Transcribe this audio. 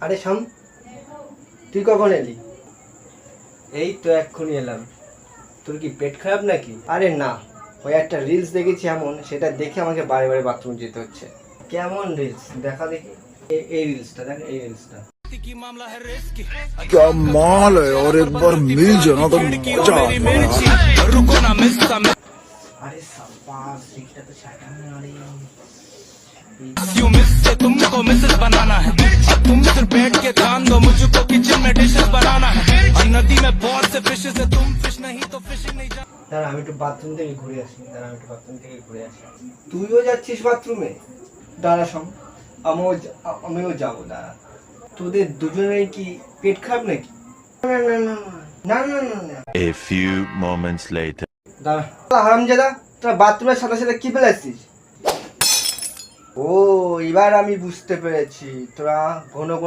আরে শাম, তুই কখন এলি? এই তো এক্ষুনি এলাম। তোর কি পেট খারাপ নাকি? আরে না, ওই একটা রিলস দেখেছি এমন, সেটা দেখে আমাকে বারে বারে বাথরুম যেতে হচ্ছে। কেমন রিলস দেখা দেখি। এই রিলসটা দেখ, এই রিলসটা। क्या माल है और एक बार मिल जाना तो मजा आ जाए। আরে সাব্বাস, রিলসটা তো ছাটানো। আরে You miss से तुमको मिसेस बनाना है, अब तुम सिर्फ बैठ के ध्यान दो, मुझको किचन में डिशेस बनाना है, और नदी में बहुत से फिशेस है, तुम फिश नहीं तो फिशिंग नहीं जा। দাঁড়া, আমি একটু বাথরুম থেকে ঘুরে আসি। তুইও যাচ্ছিস বাথরুমে? দাঁড়া শাম, আমিও যাবো। দাঁড়া, তোদের দুজনের কি পেট খারাপ নাকি? না না না না না না না। A few moments later. দাঁড়া, হারামজাদা, তোরা বাথরুমের সাথে সাথে কি ফেলেছিস? ও, এবার আমি বুঝতে পেরেছি, তোরা ঘন ঘন